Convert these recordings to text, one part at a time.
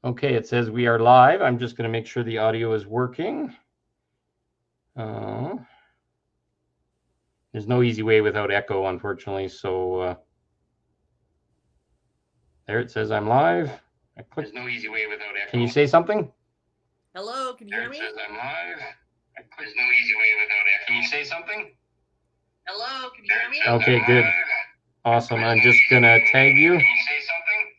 Okay, it says we are live. I'm just going to make sure the audio is working. There's no easy way without echo, unfortunately. So there it says I'm live. There's no easy way without echo. Can you say something? Hello, can you hear me? It says I'm live. There's no easy way without echo. Can you say something? Hello, can you hear me? Okay, good. Awesome. I'm just going to tag you. Can you say something?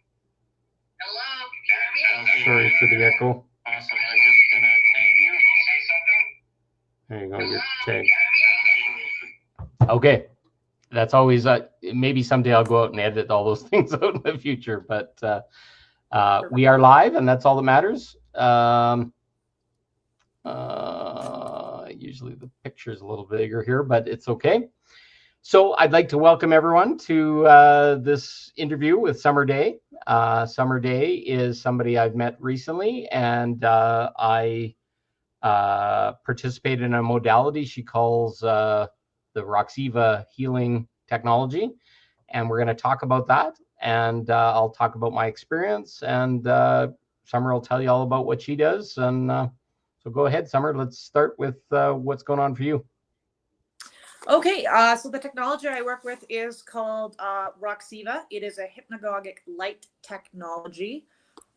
Hello, can you hear me? Sorry for the echo. Awesome, I'm just gonna tag you. Can you say something? There you go, you're tagged. Okay, that's always, maybe someday I'll go out and edit all those things out in the future, but we are live and that's all that matters. Usually the picture is a little bigger here, but it's okay. So I'd like to welcome everyone to this interview with Summer Day. Summer Day is somebody I've met recently, and I participated in a modality she calls the Roxiiva healing technology. And we're going to talk about that. And I'll talk about my experience, and Summer will tell you all about what she does. And so go ahead, Summer. Let's start with what's going on for you. Okay, so the technology I work with is called Roxiiva. It is a hypnagogic light technology.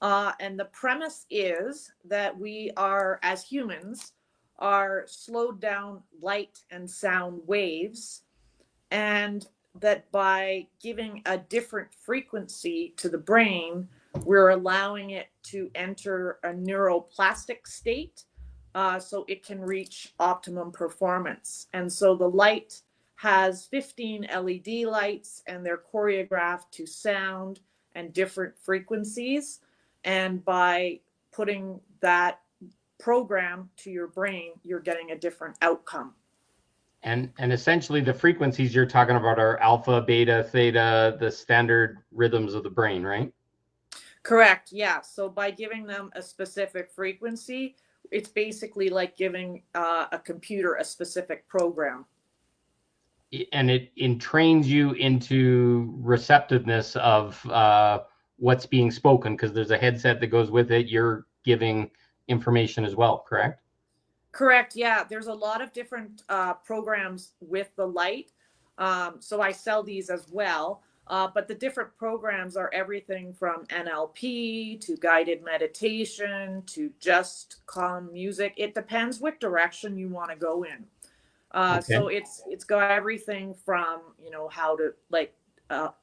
And the premise is that we are, as humans, are slowed down light and sound waves. And that by giving a different frequency to the brain, we're allowing it to enter a neuroplastic state. So it can reach optimum performance. And so the light has 15 LED lights, and they're choreographed to sound and different frequencies. And by putting that program to your brain, you're getting a different outcome. And essentially the frequencies you're talking about are alpha, beta, theta, the standard rhythms of the brain, right? Correct. Yeah. So by giving them a specific frequency, it's basically like giving a computer a specific program. And it entrains you into receptiveness of what's being spoken, because there's a headset that goes with it. You're giving information as well, correct? Correct. Yeah. There's a lot of different programs with the light. So I sell these as well. But the different programs are everything from NLP to guided meditation to just calm music. It depends what direction you want to go in. Okay. So it's got everything from, how to like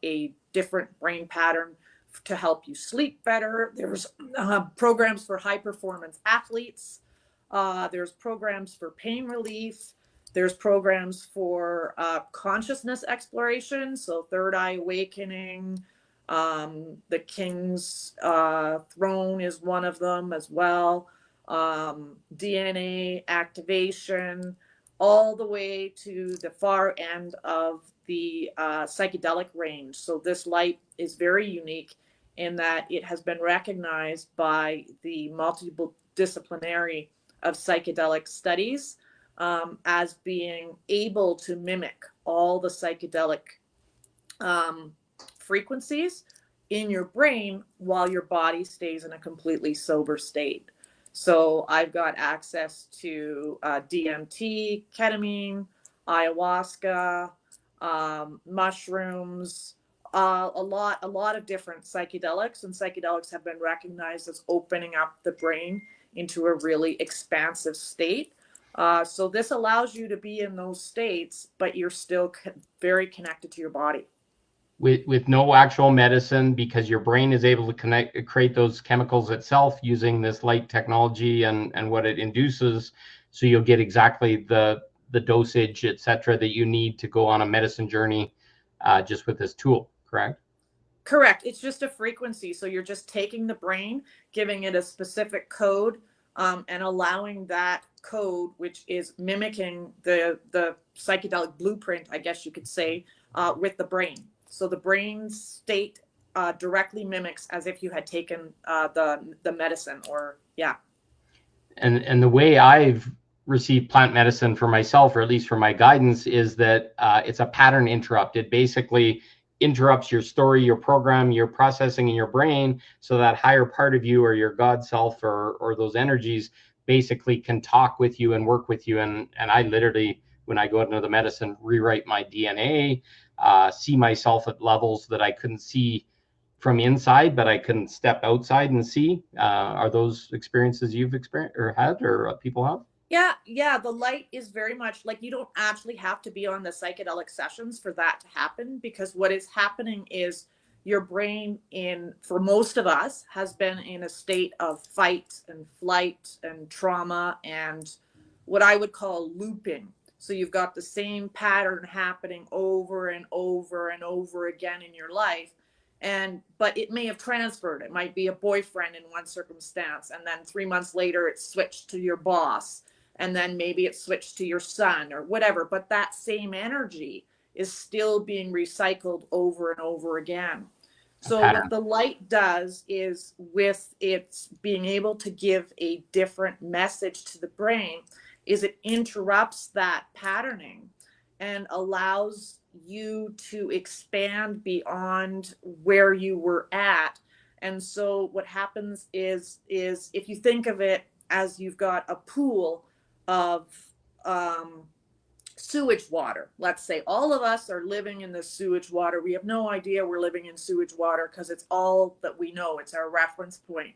a different brain pattern to help you sleep better. There's programs for high performance athletes. There's programs for pain relief. There's programs for consciousness exploration, so third eye awakening. The King's Throne is one of them as well. DNA activation, all the way to the far end of the psychedelic range. So this light is very unique in that it has been recognized by the multidisciplinary of psychedelic studies as being able to mimic all the psychedelic frequencies in your brain while your body stays in a completely sober state. So I've got access to DMT, ketamine, ayahuasca, mushrooms, a lot of different psychedelics, and psychedelics have been recognized as opening up the brain into a really expansive state. So this allows you to be in those states, but you're still very connected to your body. With no actual medicine, because your brain is able to create those chemicals itself using this light technology and what it induces. So you'll get exactly the dosage, etc., that you need to go on a medicine journey just with this tool, correct? Correct. It's just a frequency. So you're just taking the brain, giving it a specific code, and allowing that code, which is mimicking the psychedelic blueprint, I guess you could say, with the brain. So the brain state directly mimics as if you had taken the medicine, or yeah. And the way I've received plant medicine for myself, or at least for my guidance, is that it's a pattern interrupt. It basically interrupts your story, your program, your processing in your brain, so that higher part of you or your God self or those energies basically can talk with you and work with you. And I literally, when I go into the medicine, rewrite my DNA, see myself at levels that I couldn't see from inside, but I can step outside and see. Are those experiences you've experienced or had, or people have? Yeah. The light is very much like, you don't actually have to be on the psychedelic sessions for that to happen, because what is happening is your brain, in for most of us, has been in a state of fight and flight and trauma and what I would call looping. So you've got the same pattern happening over and over and over again in your life. But it may have transferred. It might be a boyfriend in one circumstance, and then 3 months later it switched to your boss, and then maybe it switched to your son or whatever. But that same energy is still being recycled over and over again. So what the light does is, with its being able to give a different message to the brain, is it interrupts that patterning and allows you to expand beyond where you were at. And so what happens is if you think of it as, you've got a pool of sewage water. Let's say all of us are living in this sewage water. We have no idea we're living in sewage water because it's all that we know. It's our reference point.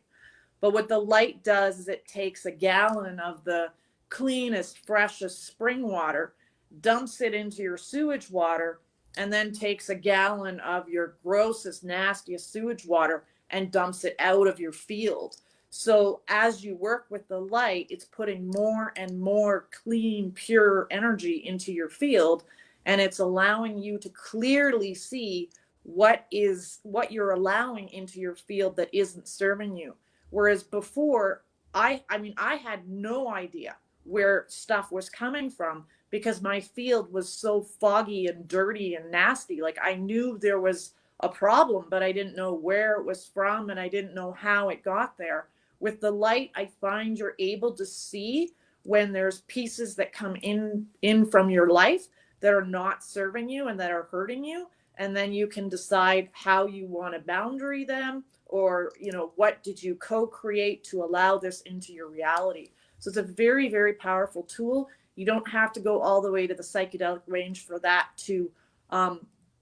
But what the light does is it takes a gallon of the cleanest, freshest spring water, dumps it into your sewage water, and then takes a gallon of your grossest, nastiest sewage water and dumps it out of your field. So as you work with the light, it's putting more and more clean, pure energy into your field, and it's allowing you to clearly see what you're allowing into your field that isn't serving you. Whereas before, I had no idea where stuff was coming from, because my field was so foggy and dirty and nasty. Like, I knew there was a problem, but I didn't know where it was from, and I didn't know how it got there. With the light, I find you're able to see when there's pieces that come in from your life that are not serving you and that are hurting you. And then you can decide how you want to boundary them, or, what did you co-create to allow this into your reality. So it's a very, very powerful tool. You don't have to go all the way to the psychedelic range for that to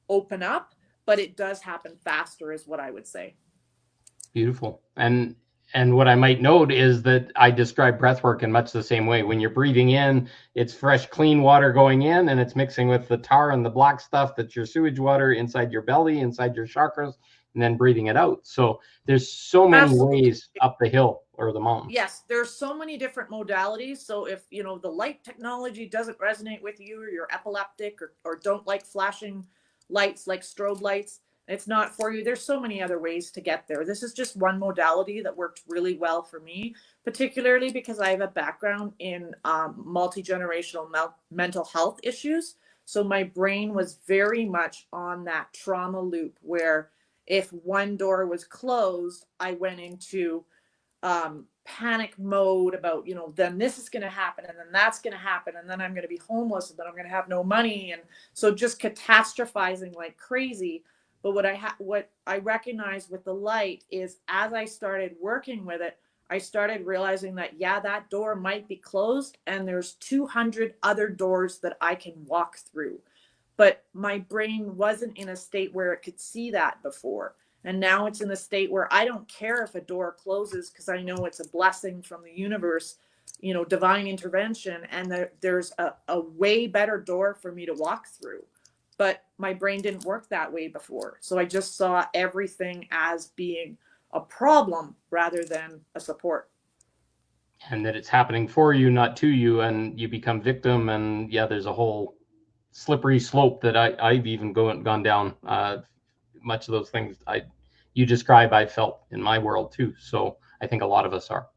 open up, but it does happen faster, is what I would say. Beautiful. And what I might note is that I describe breath work in much the same way. When you're breathing in, it's fresh, clean water going in, and it's mixing with the tar and the black stuff that's your sewage water inside your belly, inside your chakras, and then breathing it out. So there's so many ways up the hill or the mountain. Yes, there's so many different modalities. So if, the light technology doesn't resonate with you, or you're epileptic, or don't like flashing lights like strobe lights, it's not for you. There's so many other ways to get there. This is just one modality that worked really well for me, particularly because I have a background in multi-generational mental health issues. So my brain was very much on that trauma loop where if one door was closed, I went into panic mode about, then this is going to happen, and then that's going to happen, and then I'm going to be homeless, and then I'm going to have no money. And so just catastrophizing like crazy. But what I recognized with the light is, as I started working with it, I started realizing that, that door might be closed, and there's 200 other doors that I can walk through. But my brain wasn't in a state where it could see that before. And now it's in a state where I don't care if a door closes, because I know it's a blessing from the universe, divine intervention. And there's a way better door for me to walk through. But my brain didn't work that way before. So I just saw everything as being a problem rather than a support. And that it's happening for you, not to you, and you become victim. And there's a whole slippery slope that I've even gone down. Much of those things you describe, I felt in my world too. So I think a lot of us are.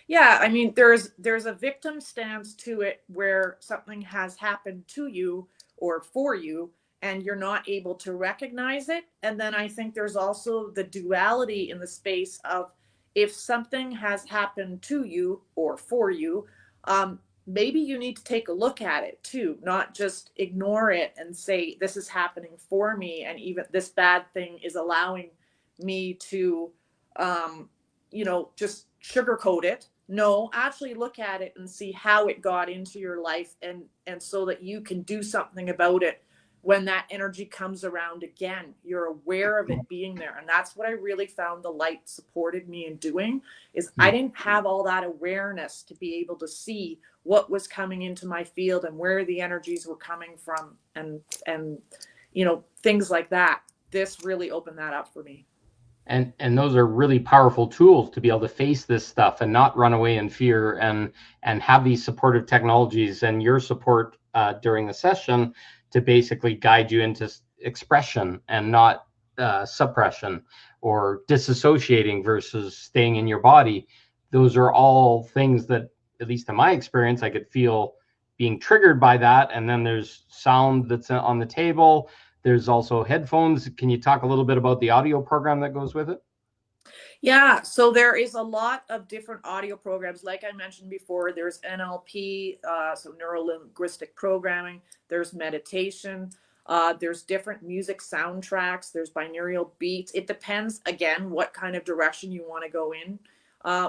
Yeah, I mean, there's a victim stance to it, where something has happened to you or for you, and you're not able to recognize it. And then I think there's also the duality in the space of, if something has happened to you or for you, maybe you need to take a look at it too, not just ignore it and say, this is happening for me. And even this bad thing is allowing me to, just sugarcoat it. No, actually look at it and see how it got into your life, and so that you can do something about it when that energy comes around again. You're aware of it being there. And that's what I really found the light supported me in doing, is I didn't have all that awareness to be able to see what was coming into my field and where the energies were coming from, and things like that. This really opened that up for me. And those are really powerful tools to be able to face this stuff and not run away in fear, and have these supportive technologies and your support during the session to basically guide you into expression and not suppression or disassociating versus staying in your body. Those are all things that, at least in my experience, I could feel being triggered by that. And then there's sound that's on the table. There's also headphones. Can you talk a little bit about the audio program that goes with it? Yeah, so there is a lot of different audio programs. Like I mentioned before, there's NLP, so neuro linguistic programming. There's meditation. There's different music soundtracks. There's binaural beats. It depends, again, what kind of direction you want to go in.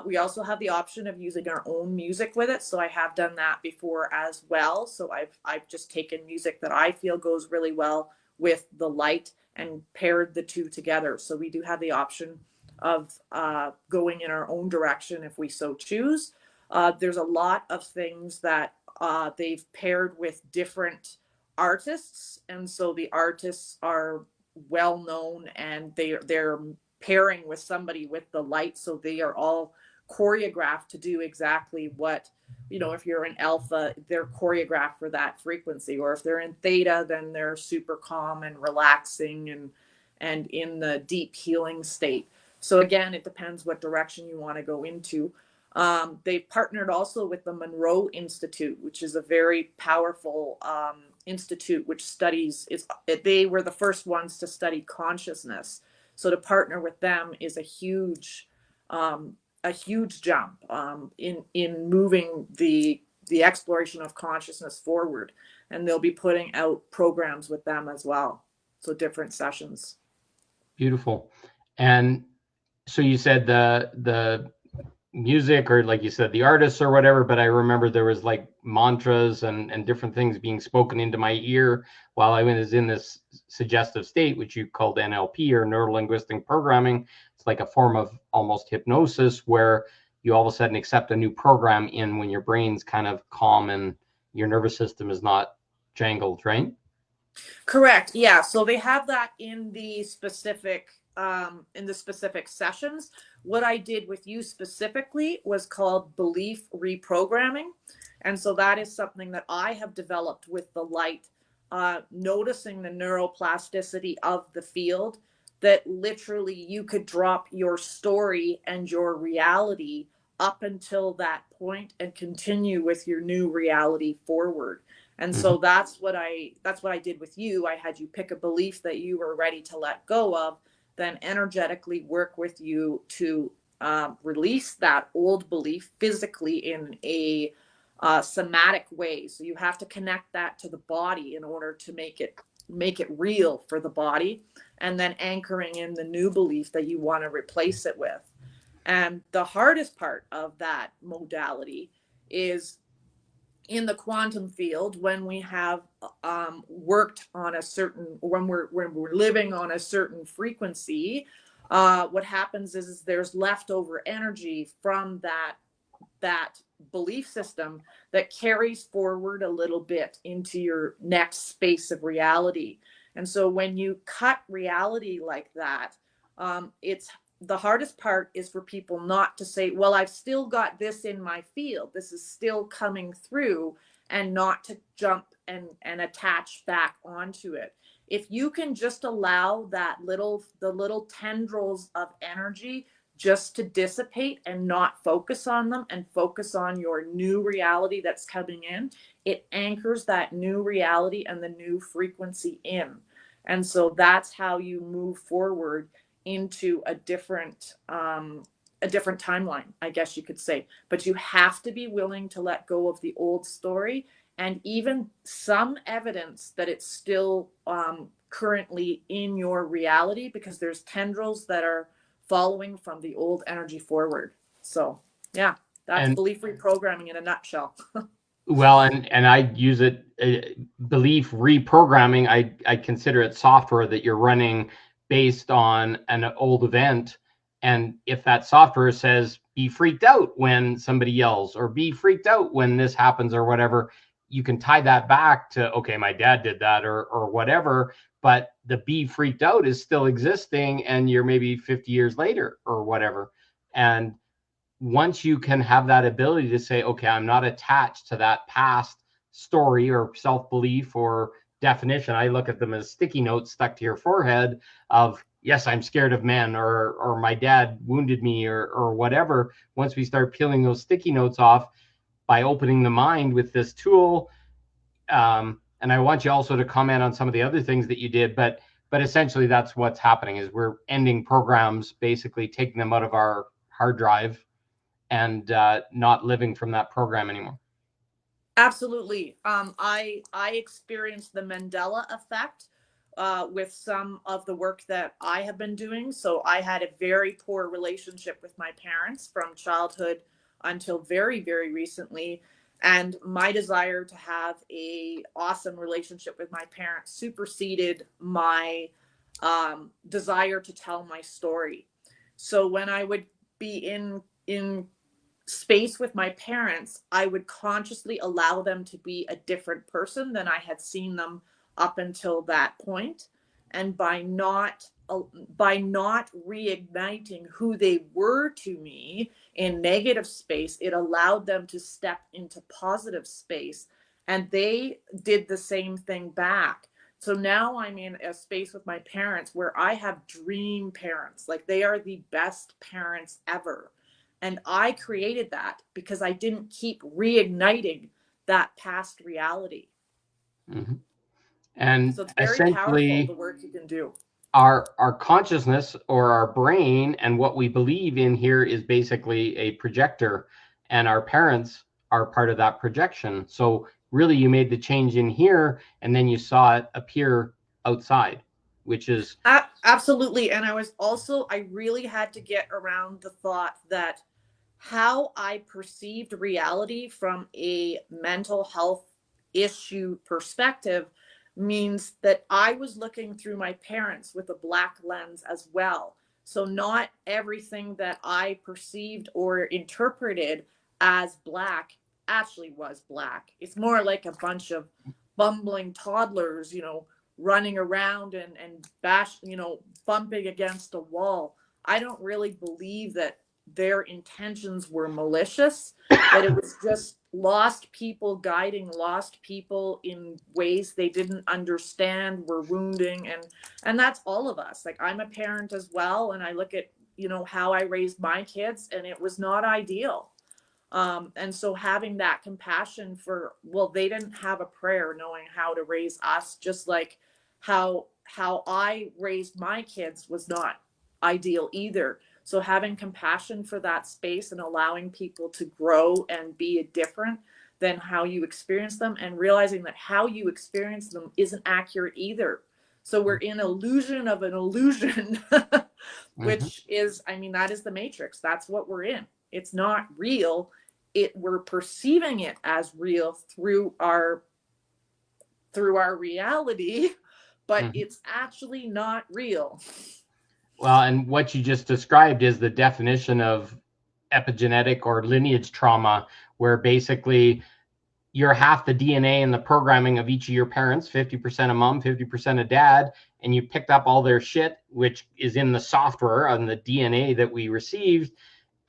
We also have the option of using our own music with it. So I have done that before as well. So I've just taken music that I feel goes really well with the light and paired the two together. So we do have the option of going in our own direction if we so choose. There's a lot of things that they've paired with different artists, and so the artists are well known, and they're pairing with somebody with the light, so they are all choreographed to do exactly what, if you're in alpha, they're choreographed for that frequency, or if they're in theta, then they're super calm and relaxing and in the deep healing state. So again, it depends what direction you want to go into. They've partnered also with the Monroe Institute, which is a very powerful institute which studies. They were the first ones to study consciousness. So to partner with them is a huge jump in moving the exploration of consciousness forward. And they'll be putting out programs with them as well. So different sessions. Beautiful. And so you said the music, or like you said, the artists or whatever, but I remember there was like mantras and different things being spoken into my ear while I was in this suggestive state, which you called NLP or neuro linguistic programming. It's like a form of almost hypnosis where you all of a sudden accept a new program in when your brain's kind of calm and your nervous system is not jangled, right? Correct. Yeah. So they have that in the specific sessions. What I did with you specifically was called belief reprogramming. And so that is something that I have developed with the light, noticing the neuroplasticity of the field, that literally you could drop your story and your reality up until that point and continue with your new reality forward. And so that's what I did with you. I had you pick a belief that you were ready to let go of, then energetically work with you to release that old belief physically in a somatic way. So you have to connect that to the body in order to make it real for the body, and then anchoring in the new belief that you want to replace it with. And the hardest part of that modality is in the quantum field, when we have worked on a certain, when we're living on a certain frequency, what happens is there's leftover energy from that belief system that carries forward a little bit into your next space of reality. And so when you cut reality like that, it's the hardest part is for people not to say, well, I've still got this in my field, this is still coming through, and not to jump and attach back onto it. If you can just allow the little tendrils of energy just to dissipate and not focus on them, and focus on your new reality that's coming in, it anchors that new reality and the new frequency in. And so that's how you move forward into a different a different timeline, I guess you could say. But you have to be willing to let go of the old story and even some evidence that it's still currently in your reality, because there's tendrils that are following from the old energy forward. So yeah, that's And belief reprogramming in a nutshell. well, and I use it, belief reprogramming. I consider it software that you're running based on an old event. And if that software says be freaked out when somebody yells, or be freaked out when this happens, or whatever, you can tie that back to, okay, my dad did that, or whatever. But the be freaked out is still existing, and you're maybe 50 years later or whatever. And once you can have that ability to say, okay, I'm not attached to that past story or self-belief or definition. I look at them as sticky notes stuck to your forehead of, yes, I'm scared of men, or my dad wounded me, or whatever. Once we start peeling those sticky notes off by opening the mind with this tool, and I want you also to comment on some of the other things that you did, but essentially that's what's happening, is we're ending programs, basically taking them out of our hard drive and not living from that program anymore. Absolutely. I experienced the Mandela effect with some of the work that I have been doing. So I had a very poor relationship with my parents from childhood until very, very recently. And my desire to have a awesome relationship with my parents superseded my desire to tell my story. So when I would be in space with my parents, I would consciously allow them to be a different person than I had seen them up until that point. And by not reigniting who they were to me in negative space, it allowed them to step into positive space. And they did the same thing back. So now I'm in a space with my parents where I have dream parents. Like, they are the best parents ever. And I created that because I didn't keep reigniting that past reality. Mm-hmm. And So it's very powerful, the essentially, work you can do. our consciousness, or our brain, and what we believe in here is basically a projector, and our parents are part of that projection. So really, you made the change in here, and then you saw it appear outside, which is Absolutely. And I really had to get around the thought that how I perceived reality from a mental health issue perspective means that I was looking through my parents with a black lens as well. So not everything that I perceived or interpreted as black actually was black. It's more like a bunch of bumbling toddlers, running around and bumping against a wall. I don't really believe that their intentions were malicious, that it was just lost people guiding lost people in ways they didn't understand, were wounding. And that's all of us. Like, I'm a parent as well, and I look at how I raised my kids, and it was not ideal. And so having that compassion for, well, they didn't have a prayer knowing how to raise us, just like how I raised my kids was not ideal either. So having compassion for that space and allowing people to grow and be different than how you experience them, and realizing that how you experience them isn't accurate either. So we're in illusion of an illusion, which is, that is the matrix. That's what we're in. It's not real. We're perceiving it as real through our reality, but it's actually not real. Well, and what you just described is the definition of epigenetic or lineage trauma, where basically you're half the DNA and the programming of each of your parents, 50% of mom, 50% of dad, and you picked up all their shit, which is in the software on the DNA that we received.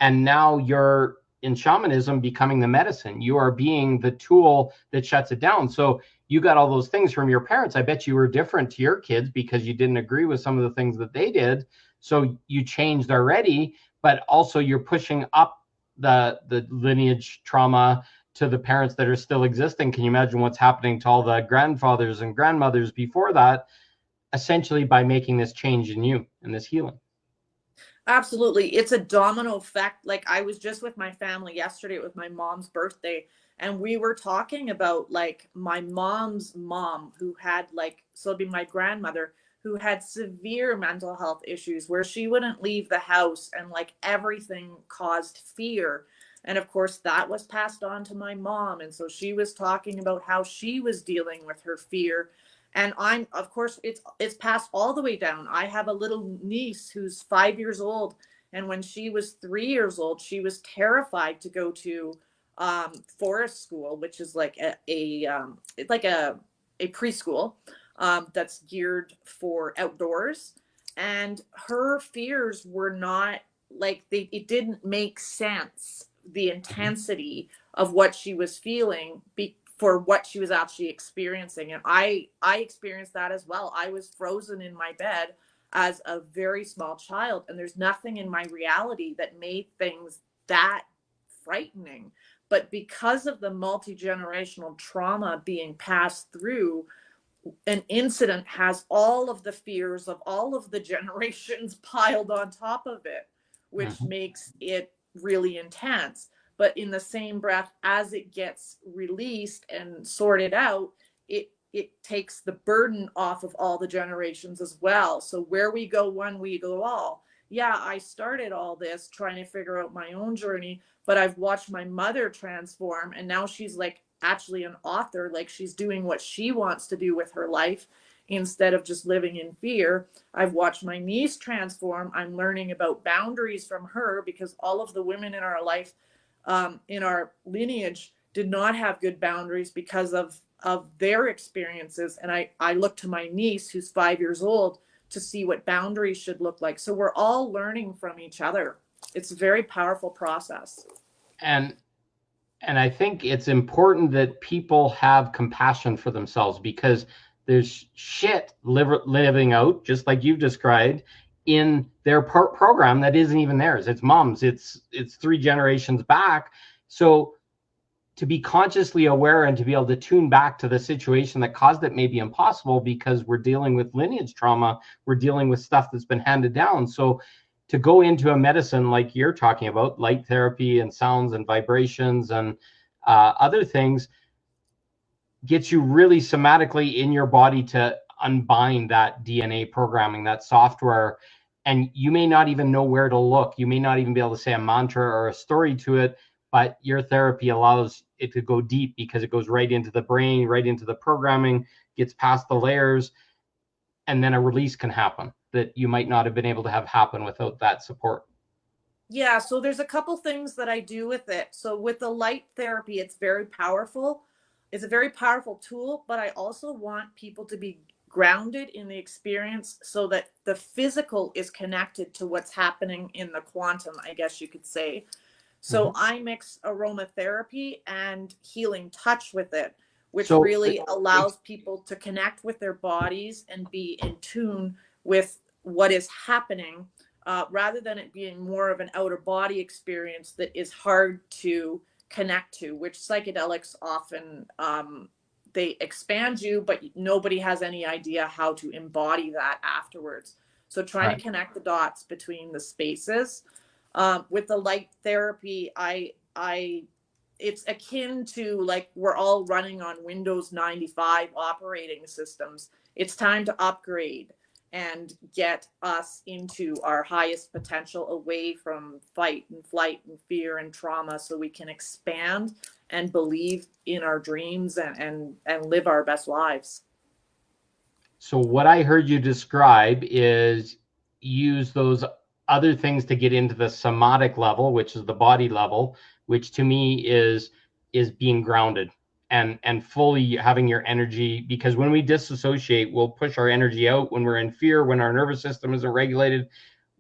And now you're in shamanism becoming the medicine. You are being the tool that shuts it down. So you got all those things from your parents. I bet you were different to your kids because you didn't agree with some of the things that they did. So you changed already, but also you're pushing up the lineage trauma to the parents that are still existing. Can you imagine what's happening to all the grandfathers and grandmothers before that, essentially by making this change in you and this healing? Absolutely. It's a domino effect. Like I was just with my family yesterday, it was my mom's birthday, and we were talking about like my mom's mom who had like, so it'd be my grandmother who had severe mental health issues where she wouldn't leave the house and like everything caused fear. And of course that was passed on to my mom. And so she was talking about how she was dealing with her fear, and I'm, of course, it's passed all the way down. I have a little niece who's 5 years old, and when she was 3 years old she was terrified to go to forest school, which is like it's like a preschool that's geared for outdoors. And her fears were not like, it didn't make sense, the intensity of what she was feeling for what she was actually experiencing. And I experienced that as well. I was frozen in my bed as a very small child, and there's nothing in my reality that made things that frightening. But because of the multi-generational trauma being passed through, an incident has all of the fears of all of the generations piled on top of it, which Mhm. makes it really intense. But in the same breath, as it gets released and sorted out, it takes the burden off of all the generations as well. So where we go one, we go all. Yeah, I started all this trying to figure out my own journey, but I've watched my mother transform, and now she's like actually an author, like she's doing what she wants to do with her life instead of just living in fear. I've watched my niece transform. I'm learning about boundaries from her because all of the women in our life, in our lineage, did not have good boundaries because of their experiences. And I look to my niece who's 5 years old to see what boundaries should look like. So we're all learning from each other. It's a very powerful process. And I think it's important that people have compassion for themselves, because there's shit living out, just like you've described, in their program that isn't even theirs. It's mom's. It's three generations back. So to be consciously aware and to be able to tune back to the situation that caused it may be impossible, because we're dealing with lineage trauma. We're dealing with stuff that's been handed down. So to go into a medicine like you're talking about, light therapy and sounds and vibrations and other things, gets you really somatically in your body to unbind that DNA programming, that software. And you may not even know where to look. You may not even be able to say a mantra or a story to it, but your therapy allows it to go deep, because it goes right into the brain, right into the programming, gets past the layers, and then a release can happen that you might not have been able to have happen without that support. Yeah, so there's a couple things that I do with it. So with the light therapy, it's very powerful. It's a very powerful tool, but I also want people to be grounded in the experience so that the physical is connected to what's happening in the quantum, I guess you could say. So Mhm. I mix aromatherapy and healing touch with it, which So really allows people to connect with their bodies and be in tune with what is happening, rather than it being more of an outer body experience that is hard to connect to, which psychedelics often, they expand you, but nobody has any idea how to embody that afterwards. So trying to right. connect the dots between the spaces. With the light therapy, I it's akin to like we're all running on Windows 95 operating systems. It's time to upgrade and get us into our highest potential, away from fight and flight and fear and trauma, so we can expand and believe in our dreams and live our best lives. So what I heard you describe is use those other things to get into the somatic level, which is the body level, which to me is being grounded and fully having your energy. Because when we disassociate, we'll push our energy out. When we're in fear, when our nervous system isn't regulated,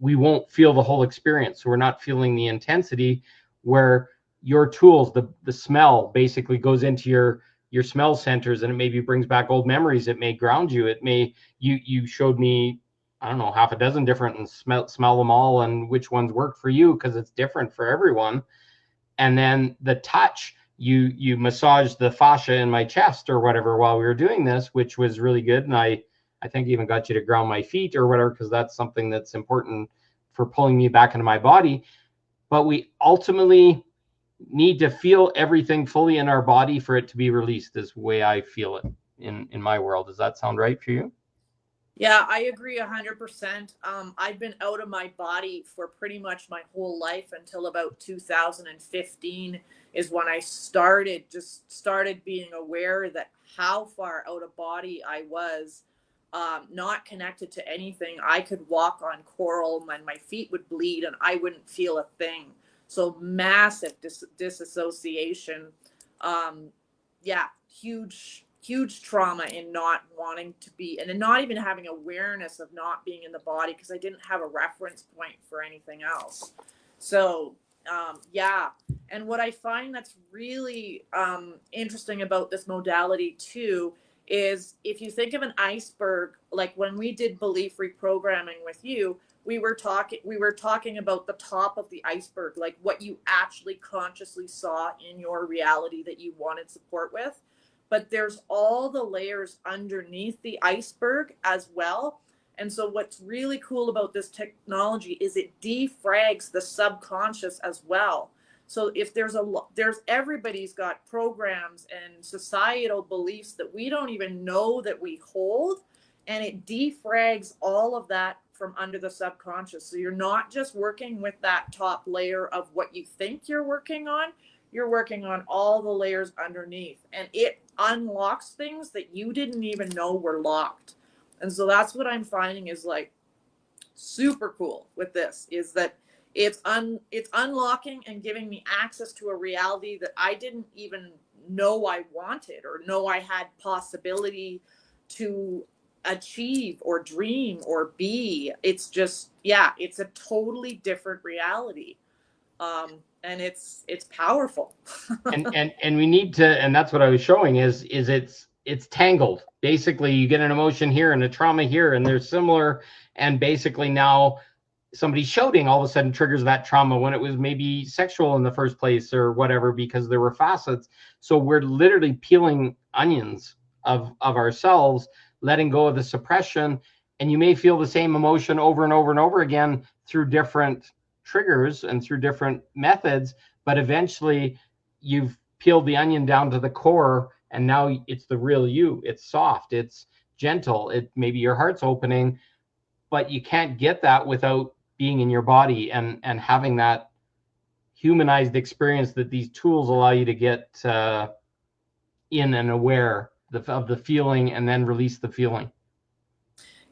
we won't feel the whole experience. So we're not feeling the intensity. Where your tools, the smell basically goes into your smell centers, and it maybe brings back old memories. It may ground you. It may, you showed me, I don't know, half a dozen different, and smell them all and which ones work for you, because it's different for everyone. And then the touch, you massaged the fascia in my chest or whatever while we were doing this, which was really good. And I think even got you to ground my feet or whatever, because that's something that's important for pulling me back into my body. But we ultimately need to feel everything fully in our body for it to be released, is the way I feel it in my world. Does that sound right for you? Yeah, I agree 100%. I've been out of my body for pretty much my whole life until about 2015 is when I started being aware that how far out of body I was, not connected to anything. I could walk on coral and my feet would bleed and I wouldn't feel a thing. So massive disassociation. Um, yeah, huge trauma in not wanting to be, and then not even having awareness of not being in the body because I didn't have a reference point for anything else. So yeah, and what I find that's really interesting about this modality too is if you think of an iceberg, like when we did belief reprogramming with you, we were talking about the top of the iceberg, like what you actually consciously saw in your reality that you wanted support with. But there's all the layers underneath the iceberg as well. And so what's really cool about this technology is it defrags the subconscious as well. So if there's everybody's got programs and societal beliefs that we don't even know that we hold, and it defrags all of that from under the subconscious. So you're not just working with that top layer of what you think you're working on, you're working on all the layers underneath, and it unlocks things that you didn't even know were locked. And so that's what I'm finding is like super cool with this, is that it's unlocking and giving me access to a reality that I didn't even know I wanted or know I had possibility to achieve or dream or be. It's just, yeah, it's a totally different reality. And it's powerful. And we need to, and that's what I was showing is it's tangled. Basically, you get an emotion here and a trauma here, and they're similar. And basically now somebody shouting all of a sudden triggers that trauma when it was maybe sexual in the first place or whatever, because there were facets. So we're literally peeling onions of ourselves, letting go of the suppression. And you may feel the same emotion over and over and over again through different triggers and through different methods, but eventually you've peeled the onion down to the core, and now it's the real you. It's soft, it's gentle, it maybe your heart's opening, but you can't get that without being in your body and having that humanized experience that these tools allow you to get in and aware of the feeling and then release the feeling.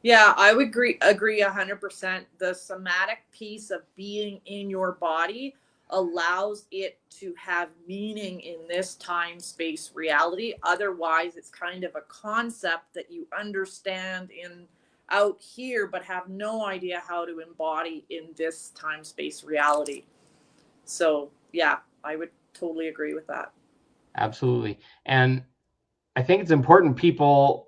Yeah, I would agree 100%. The somatic piece of being in your body allows it to have meaning in this time space reality. Otherwise, it's kind of a concept that you understand in out here but have no idea how to embody in this time space reality. So, yeah, I would totally agree with that. Absolutely. And I think it's important people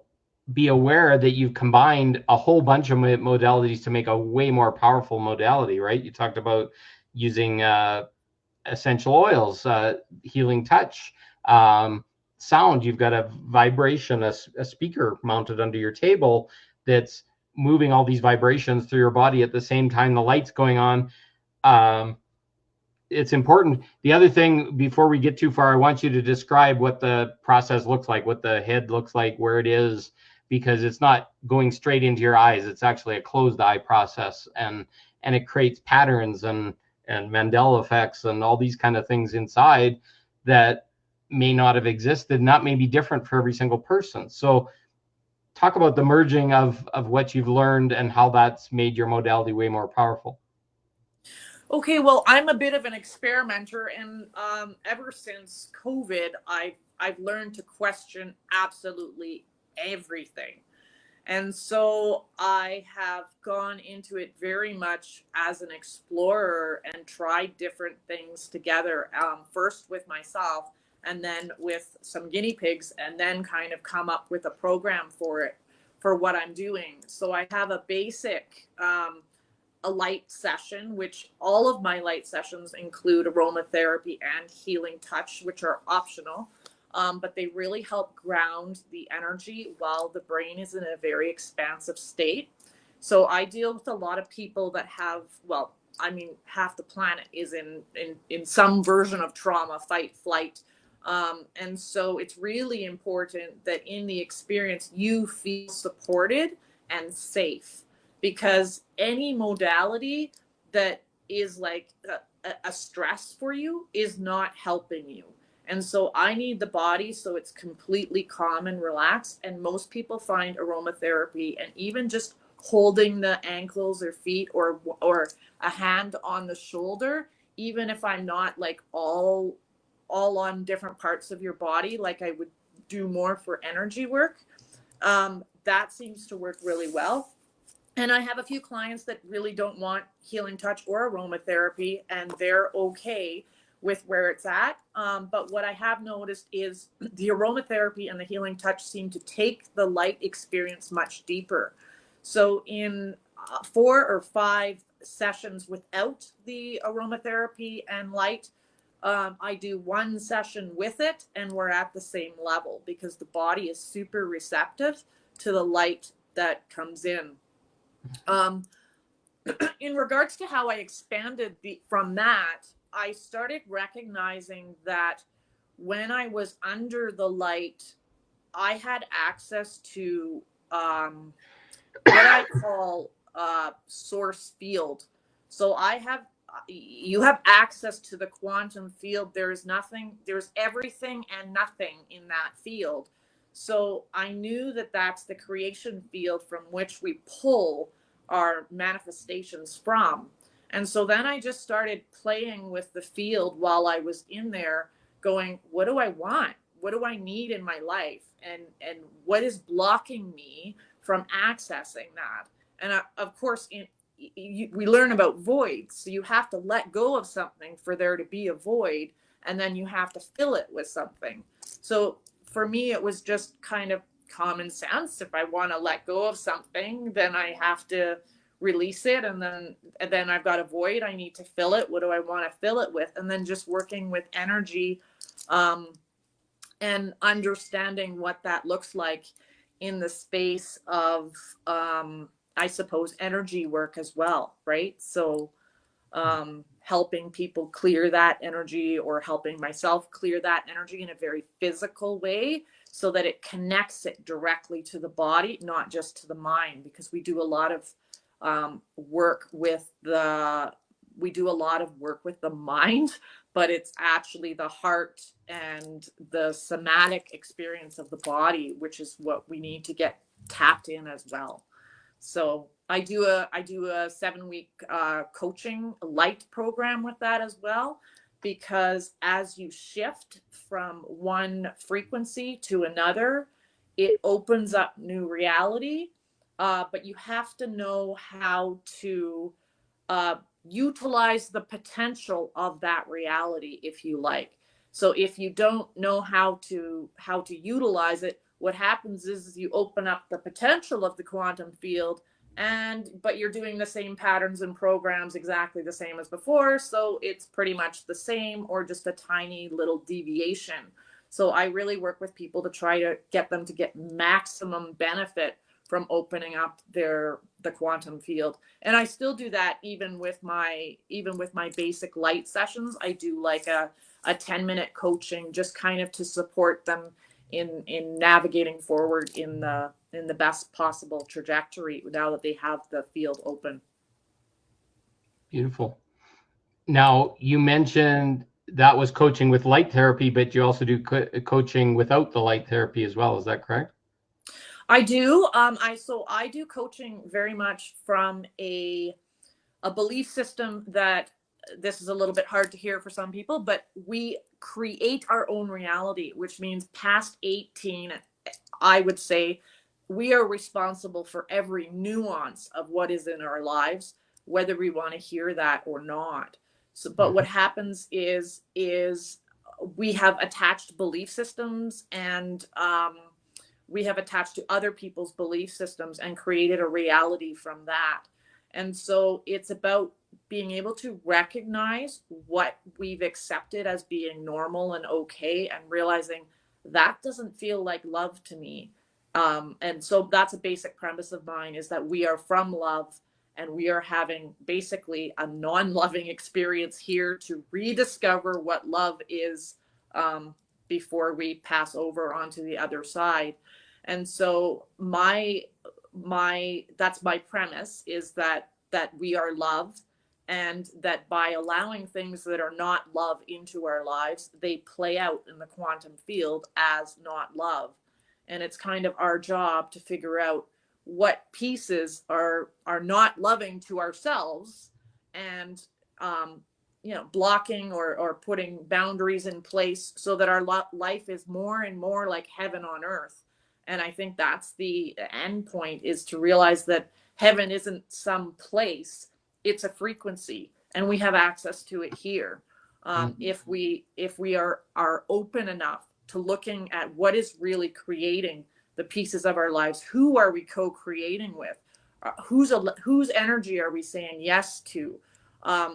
be aware that you've combined a whole bunch of modalities to make a way more powerful modality, right? You talked about using essential oils, healing touch, sound. You've got a vibration, a speaker mounted under your table that's moving all these vibrations through your body at the same time the light's going on. It's important. The other thing, before we get too far, I want you to describe what the process looks like, what the head looks like, where it is, because it's not going straight into your eyes. It's actually a closed eye process, and it creates patterns and Mandela effects and all these kind of things inside that may not have existed, and that may be different for every single person. So talk about the merging of what you've learned and how that's made your modality way more powerful. Okay, well, I'm a bit of an experimenter, and ever since COVID, I've learned to question absolutely everything. And so I have gone into it very much as an explorer and tried different things together, first with myself and then with some guinea pigs, and then kind of come up with a program for it, for what I'm doing. So I have a basic, a light session, which all of my light sessions include aromatherapy and healing touch, which are optional. But they really help ground the energy while the brain is in a very expansive state. So I deal with a lot of people that have, well, I mean, half the planet is in some version of trauma, fight, flight. And so it's really important that in the experience you feel supported and safe, because any modality that is like a stress for you is not helping you. And so I need the body so it's completely calm and relaxed. And most people find aromatherapy and even just holding the ankles or feet or a hand on the shoulder, even if I'm not like all on different parts of your body, like I would do more for energy work, that seems to work really well. And I have a few clients that really don't want healing touch or aromatherapy, and they're okay with where it's at. But what I have noticed is the aromatherapy and the healing touch seem to take the light experience much deeper. So in 4 or 5 sessions without the aromatherapy and light, I do one session with it and we're at the same level because the body is super receptive to the light that comes in. In regards to how I expanded from that, I started recognizing that when I was under the light, I had access to what I call source field. So you have access to the quantum field. There's everything and nothing in that field. So I knew that that's the creation field from which we pull our manifestations from. And so then I just started playing with the field while I was in there, going, what do I want? What do I need in my life? And what is blocking me from accessing that? And of course, we learn about voids. So you have to let go of something for there to be a void, and then you have to fill it with something. So for me, it was just kind of common sense. If I want to let go of something, then I have to release it, and then I've got a void. I need to fill it. What do I want to fill it with? And then just working with energy, and understanding what that looks like in the space of, I suppose, energy work as well, right? So helping people clear that energy, or helping myself clear that energy in a very physical way so that it connects it directly to the body, not just to the mind, because we do a lot of work with the mind, but it's actually the heart and the somatic experience of the body, which is what we need to get tapped in as well. So I do a 7-week coaching light program with that as well, because as you shift from one frequency to another, it opens up new reality. But you have to know how to utilize the potential of that reality, if you like. So if you don't know how to utilize it, what happens is you open up the potential of the quantum field, but you're doing the same patterns and programs exactly the same as before. So it's pretty much the same, or just a tiny little deviation. So I really work with people to try to get them to get maximum benefit from opening up the quantum field. And I still do that even with my basic light sessions. I do like a 10-minute coaching, just kind of to support them in navigating forward in the best possible trajectory now that they have the field open. Beautiful. Now, you mentioned that was coaching with light therapy, but you also do coaching without the light therapy as well. Is that correct? I do. I do coaching very much from a belief system that, this is a little bit hard to hear for some people, but we create our own reality, which means past 18, I would say we are responsible for every nuance of what is in our lives, whether we want to hear that or not. So, but what happens is we have attached belief systems, and we have attached to other people's belief systems and created a reality from that. And so it's about being able to recognize what we've accepted as being normal and okay, and realizing that doesn't feel like love to me. And so that's a basic premise of mine, is that we are from love, and we are having basically a non-loving experience here to rediscover what love is, before we pass over onto the other side. And so that's my premise, is that we are loved, and that by allowing things that are not love into our lives, they play out in the quantum field as not love. And it's kind of our job to figure out what pieces are not loving to ourselves, and blocking or putting boundaries in place so that our life is more and more like heaven on earth. And I think that's the end point, is to realize that heaven isn't some place, it's a frequency, and we have access to it here. If we are open enough to looking at what is really creating the pieces of our lives, who are we co-creating with, whose energy are we saying yes to,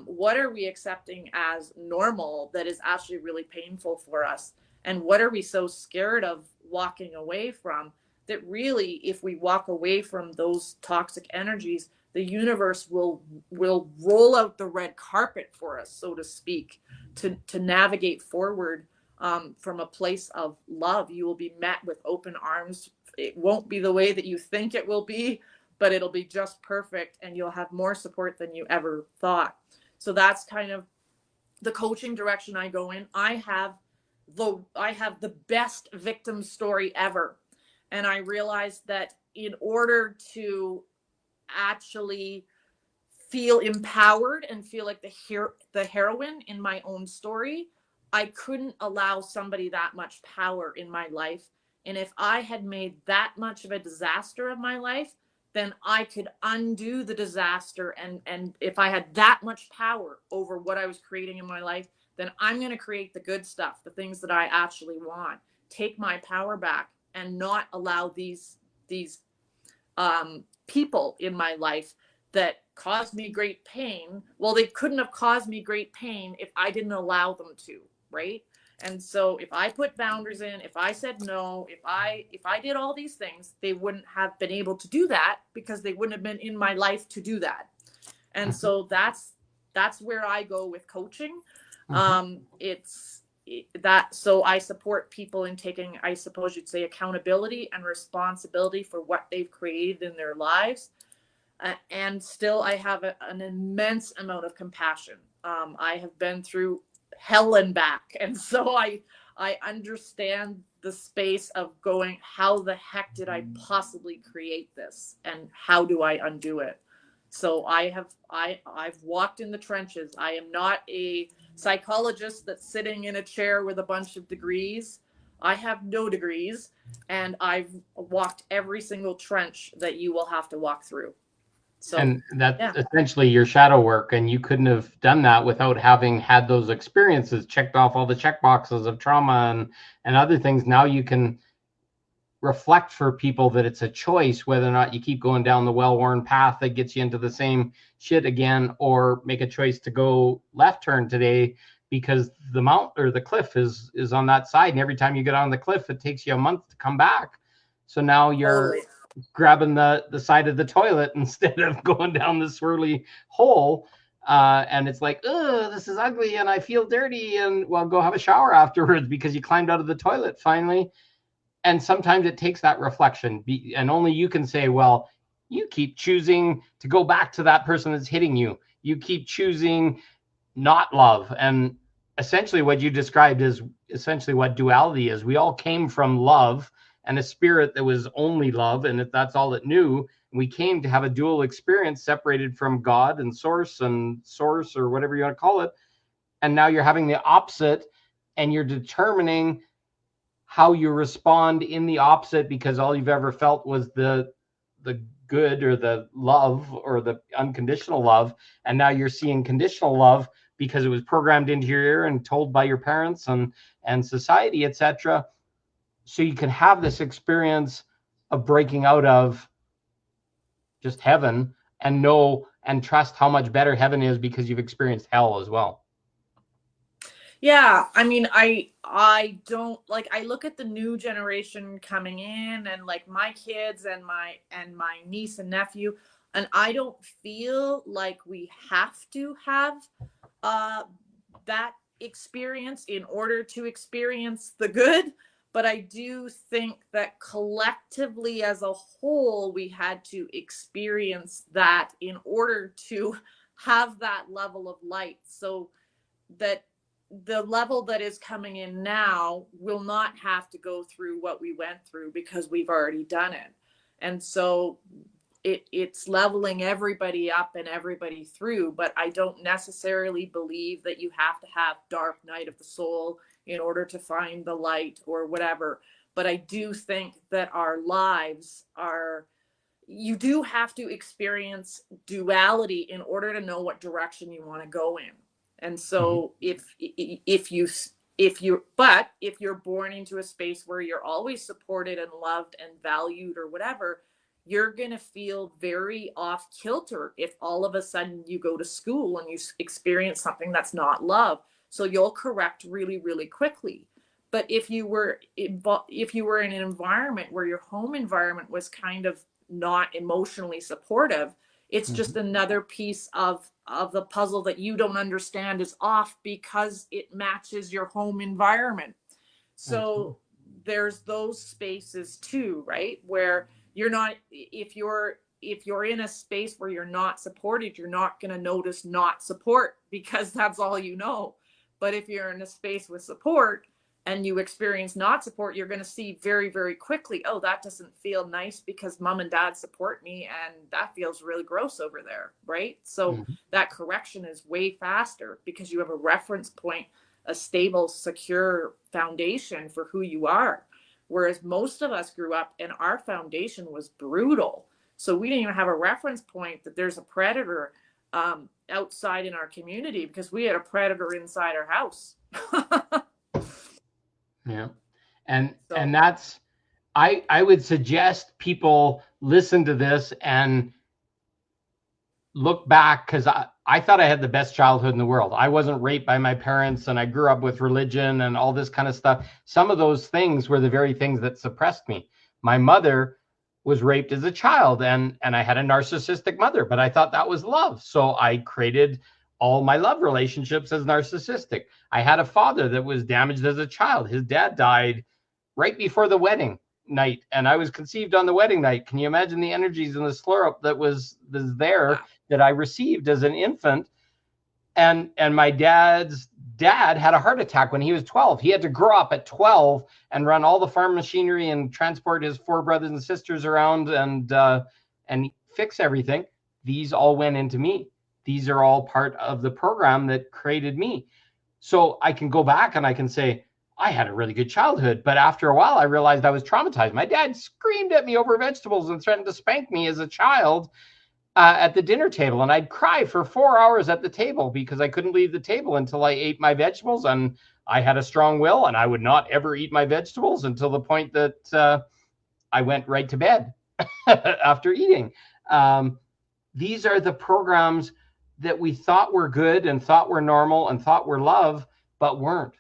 what are we accepting as normal that is actually really painful for us, and what are we so scared of walking away from, that really, if we walk away from those toxic energies, the universe will roll out the red carpet for us, so to speak, to navigate forward, from a place of love. You will be met with open arms. It won't be the way that you think it will be, but it'll be just perfect, and you'll have more support than you ever thought. So that's kind of the coaching direction I go in. I have the best victim story ever. And I realized that in order to actually feel empowered and feel like the heroine in my own story, I couldn't allow somebody that much power in my life. And if I had made that much of a disaster of my life, then I could undo the disaster. And if I had that much power over what I was creating in my life, then I'm going to create the good stuff, the things that I actually want, take my power back, and not allow these people in my life that caused me great pain. Well, they couldn't have caused me great pain if I didn't allow them to, right? And so if I put boundaries in, if I said no, if I did all these things, they wouldn't have been able to do that, because they wouldn't have been in my life to do that. And so that's where I go with coaching. So I support people in taking, I suppose you'd say, accountability and responsibility for what they've created in their lives. And still, I have an immense amount of compassion. I have been through hell and back. And so I understand the space of going, how the heck did I possibly create this? And how do I undo it? So I've walked in the trenches. I am not a psychologist that's sitting in a chair with a bunch of degrees. I have no degrees, and I've walked every single trench that you will have to walk through. So, and that's essentially your shadow work, and you couldn't have done that without having had those experiences, checked off all the check boxes of trauma and other things. Now you can reflect for people that it's a choice whether or not you keep going down the well-worn path that gets you into the same shit again, or make a choice to go left turn today, because the mount or the cliff is on that side, and every time you get on the cliff, it takes you a month to come back. So now you're grabbing the side of the toilet instead of going down the swirly hole. And it's like, oh, this is ugly and I feel dirty, and well, go have a shower afterwards because you climbed out of the toilet finally. And sometimes it takes that reflection, and only you can say, well, you keep choosing to go back to that person that's hitting you. You keep choosing not love. And essentially what you described is essentially what duality is. We all came from love and a spirit that was only love, and if that's all it knew, we came to have a dual experience, separated from God and source or whatever you want to call it. And now you're having the opposite, and you're determining how you respond in the opposite, because all you've ever felt was the good or the love or the unconditional love, and now you're seeing conditional love because it was programmed into your ear and told by your parents and society, etc. So you can have this experience of breaking out of just heaven and know and trust how much better heaven is, because you've experienced hell as well. Yeah, I mean, I don't like, I look at the new generation coming in, and like my kids and my niece and nephew, and I don't feel like we have to have uh that experience in order to experience the good, but I do think that collectively as a whole we had to experience that in order to have that level of light, so that the level that is coming in now will not have to go through what we went through because we've already done it. And so it's leveling everybody up and everybody through, but I don't necessarily believe that you have to have dark night of the soul in order to find the light or whatever. But I do think that our lives are, you do have to experience duality in order to know what direction you want to go in. And Mhm. so if you're born into a space where you're always supported and loved and valued or whatever, you're going to feel very off kilter if all of a sudden you go to school and you experience something that's not love. So you'll correct really, really quickly. But if you were in an environment where your home environment was kind of not emotionally supportive, it's just Mhm. another piece of the puzzle that you don't understand is off because it matches your home environment. Absolutely. So there's those spaces too, right, where you're not, if you're in a space where you're not supported, you're not going to notice not support because that's all you know. But if you're in a space with support and you experience not support, you're going to see very, very quickly, oh, that doesn't feel nice because mom and dad support me, and that feels really gross over there, right? So Mhm. that correction is way faster because you have a reference point, a stable, secure foundation for who you are. Whereas most of us grew up and our foundation was brutal. So we didn't even have a reference point that there's a predator outside in our community because we had a predator inside our house. Yeah. And So, that's, I would suggest people listen to this and look back, because I thought I had the best childhood in the world. I wasn't raped by my parents, and I grew up with religion and all this kind of stuff. Some of those things were the very things that suppressed me. My mother was raped as a child, and I had a narcissistic mother, but I thought that was love. So I created all my love relationships as narcissistic. I had a father that was damaged as a child. His dad died right before the wedding night, and I was conceived on the wedding night. Can you imagine the energies and the slur up that was there wow. that I received as an infant? And my dad's dad had a heart attack when he was 12. He had to grow up at 12 and run all the farm machinery and transport his four brothers and sisters around and fix everything. These all went into me. These are all part of the program that created me. So I can go back and I can say, I had a really good childhood. But after a while, I realized I was traumatized. My dad screamed at me over vegetables and threatened to spank me as a child at the dinner table. And I'd cry for 4 hours at the table because I couldn't leave the table until I ate my vegetables. And I had a strong will, and I would not ever eat my vegetables until the point that I went right to bed after eating. Um, these are the programs that we thought were good and thought were normal and thought were love, but weren't.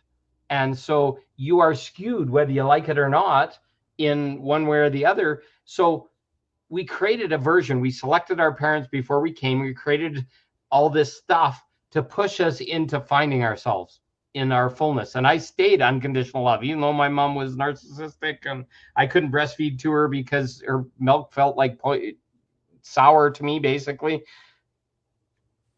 And so you are skewed, whether you like it or not, in one way or the other. So we created a version. We selected our parents before we came. We created all this stuff to push us into finding ourselves in our fullness. And I stayed unconditional love, even though my mom was narcissistic and I couldn't breastfeed to her because her milk felt like sour to me, basically.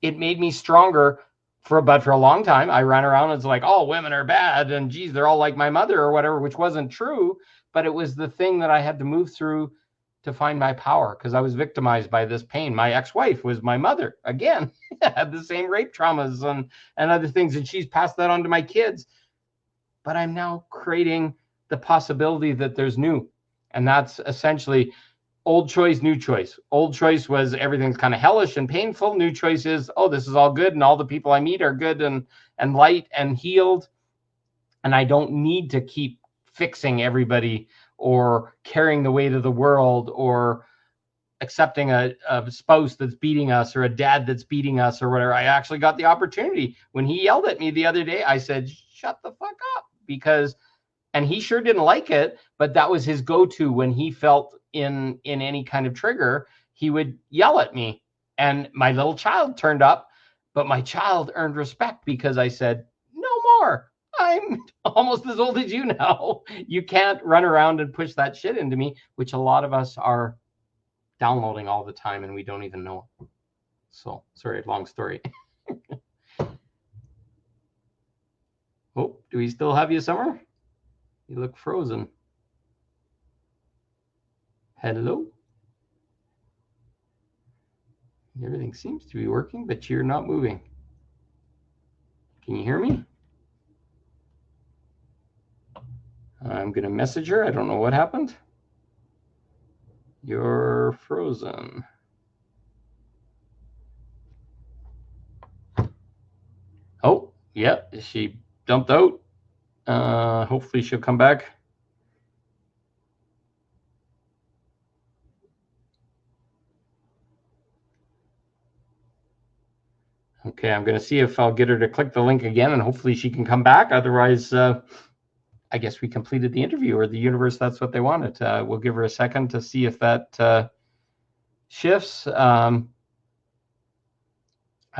It made me stronger for a long time. I ran around and was like, oh, women are bad and geez, they're all like my mother or whatever, which wasn't true. But it was the thing that I had to move through to find my power because I was victimized by this pain. My ex-wife was my mother again, had the same rape traumas and other things, and she's passed that on to my kids. But I'm now creating the possibility that there's new, and that's essentially old choice, new choice. Old choice was everything's kind of hellish and painful. New choice is, oh, this is all good, and all the people I meet are good and light and healed, and I don't need to keep fixing everybody or carrying the weight of the world or accepting a spouse that's beating us or a dad that's beating us or whatever. I actually got the opportunity. When he yelled at me the other day, I said, shut the fuck up, because, and he sure didn't like it, but that was his go-to when he felt in any kind of trigger. He would yell at me, and my little child turned up, but my child earned respect because I said, no more. I'm almost as old as you now. You can't run around and push that shit into me, which a lot of us are downloading all the time and we don't even know it. So, sorry, long story. Oh, do we still have you, Summer? You look frozen. Hello? Everything seems to be working, but you're not moving. Can you hear me? I'm going to message her. I don't know what happened. You're frozen. Oh, yeah, she dumped out. Hopefully she'll come back. Okay, I'm going to see if I'll get her to click the link again, and hopefully she can come back. Otherwise, I guess we completed the interview, or the universe, that's what they wanted. We'll give her a second to see if that shifts. I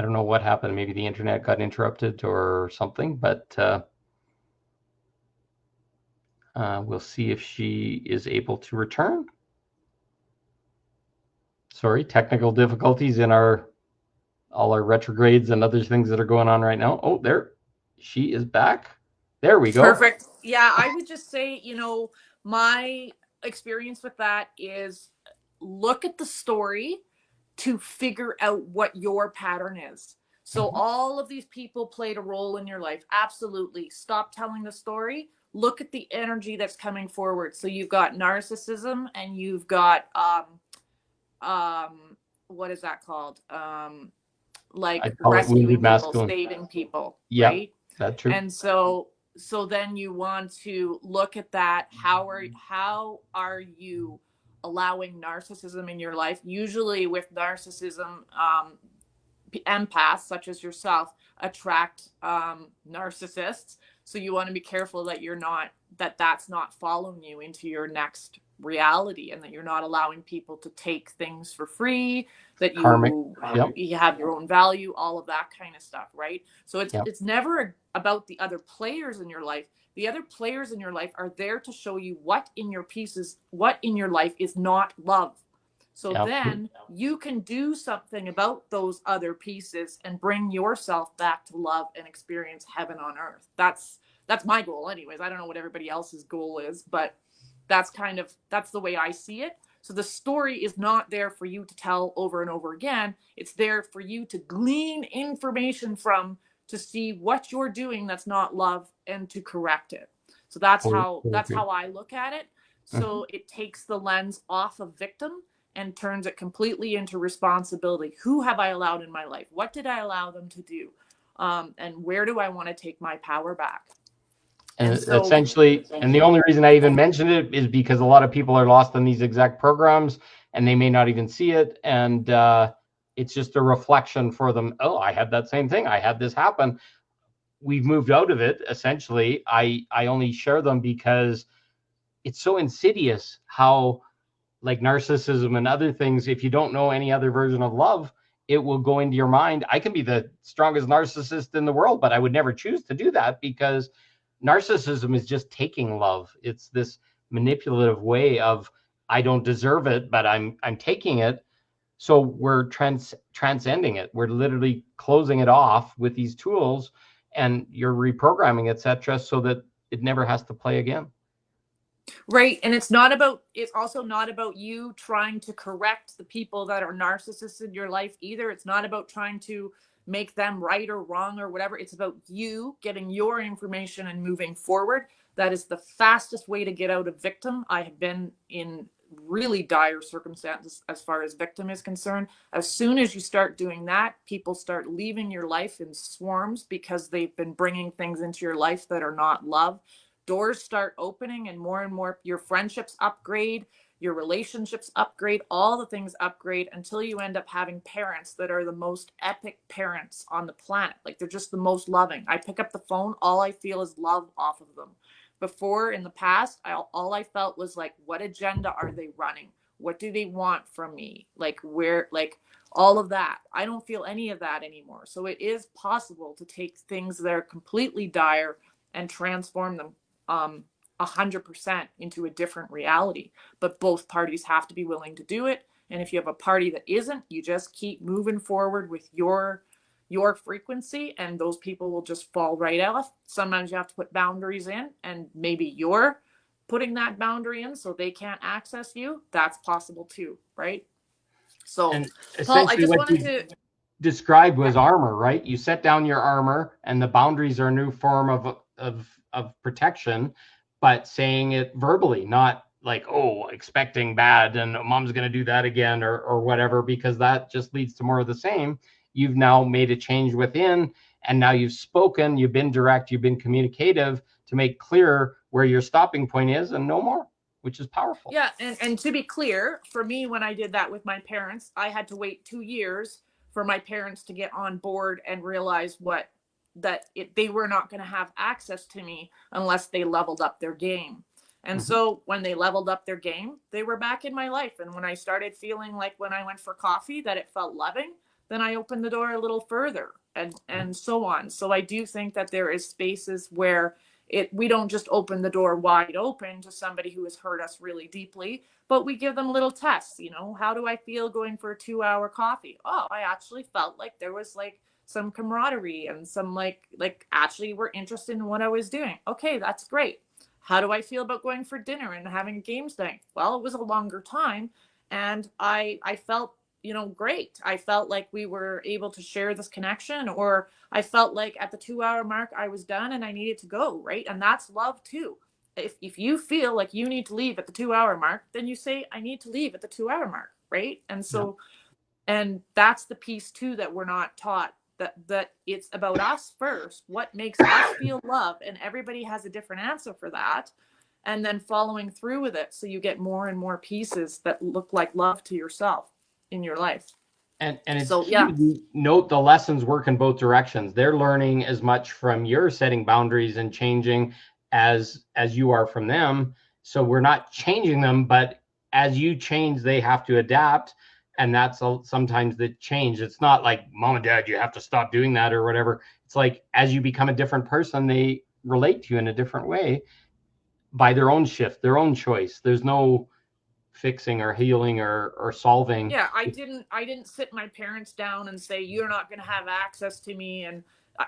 don't know what happened. Maybe the internet got interrupted or something, but we'll see if she is able to return. Sorry, technical difficulties in all our retrogrades and other things that are going on right now. Oh, there, she is back. There we go. Perfect. Yeah, I would just say, my experience with that is look at the story to figure out what your pattern is. So all of these people played a role in your life. Absolutely. Stop telling the story. Look at the energy that's coming forward. So you've got narcissism, and you've got what is that called? Like rescuing people, saving people, right? That's true. And so then you want to look at that. How are you allowing narcissism in your life? Usually with narcissism, empaths such as yourself attract narcissists. So you want to be careful that that's not following you into your next reality, and that you're not allowing people to take things for free, that you have your own value, all of that kind of stuff, right? So it's never about the other players in your life. The other players in your life are there to show you what in your life is not love. So then you can do something about those other pieces and bring yourself back to love and experience heaven on earth. That's my goal anyways. I don't know what everybody else's goal is, but that's the way I see it. So the story is not there for you to tell over and over again. It's there for you to glean information from, to see what you're doing that's not love, and to correct it. So that's how I look at it. So it takes the lens off of victim and turns it completely into responsibility. Who have I allowed in my life? What did I allow them to do? And where do I want to take my power back? And so, essentially, and the only reason I even mentioned it is because a lot of people are lost in these exact programs, and they may not even see it. And it's just a reflection for them. Oh, I had that same thing. I had this happen. We've moved out of it, essentially. I only share them because it's so insidious how, like narcissism and other things, if you don't know any other version of love, it will go into your mind. I can be the strongest narcissist in the world, but I would never choose to do that, because narcissism is just taking love. It's this manipulative way of, I don't deserve it, but I'm taking it. So we're transcending it. We're literally closing it off with these tools, and you're reprogramming, etc., so that it never has to play again. Right. And it's also not about you trying to correct the people that are narcissists in your life either. It's not about trying to make them right or wrong or whatever. It's about you getting your information and moving forward. That is the fastest way to get out of victim. I have been in really dire circumstances as far as victim is concerned. As soon as you start doing that, people start leaving your life in swarms because they've been bringing things into your life that are not love. Doors start opening, and more your friendships upgrade. your relationships upgrade, all the things upgrade until you end up having parents that are the most epic parents on the planet. Like they're just the most loving. I pick up the phone, all I feel is love off of them. Before in the past, all I felt was like, what agenda are they running? What do they want from me? Like where, like all of that. I don't feel any of that anymore. So it is possible to take things that are completely dire and transform them 100% into a different reality. But both parties have to be willing to do it. And if you have a party that isn't, you just keep moving forward with your frequency, and those people will just fall right off. Sometimes you have to put boundaries in, and maybe you're putting that boundary in so they can't access you. That's possible too, right? So, And Paul, I essentially just what wanted you to, described yeah, was armor, right? You set down your armor, and the boundaries are a new form of protection, but saying it verbally, not like, oh, expecting bad and mom's going to do that again, or whatever, because that just leads to more of the same. You've now made a change within, and now you've spoken, you've been direct, you've been communicative to make clear where your stopping point is, and no more, which is powerful. yeah. And to be clear, for me, when I did that with my parents, I had to wait 2 years for my parents to get on board and realize they were not going to have access to me unless they leveled up their game. And Mhm. so when they leveled up their game, they were back in my life. And when I started feeling like when I went for coffee that it felt loving, then I opened the door a little further, and so on. So I do think that there is spaces where we don't just open the door wide open to somebody who has hurt us really deeply, but we give them little tests. How do I feel going for a 2-hour coffee? Oh, I actually felt like there was like some camaraderie and some like actually were interested in what I was doing. Okay, that's great. How do I feel about going for dinner and having a games night? Well, it was a longer time, and I felt great. I felt like we were able to share this connection, or I felt like at the 2-hour mark I was done and I needed to go, right? And that's love too. If you feel like you need to leave at the 2-hour mark, then you say I need to leave at the 2-hour mark, right? And Yeah. so, and that's the piece too that we're not taught, that it's about us first, what makes us feel love, and everybody has a different answer for that, and then following through with it so you get more and more pieces that look like love to yourself in your life. And it's So key yeah. to note the lessons work in both directions. They're learning as much from your setting boundaries and changing as you are from them. So we're not changing them, but as you change, they have to adapt. And that's sometimes the change. It's not like mom and dad, you have to stop doing that or whatever. It's like as you become a different person, they relate to you in a different way by their own shift, their own choice. There's no fixing or healing or solving. Yeah, I didn't sit my parents down and say you're not going to have access to me, and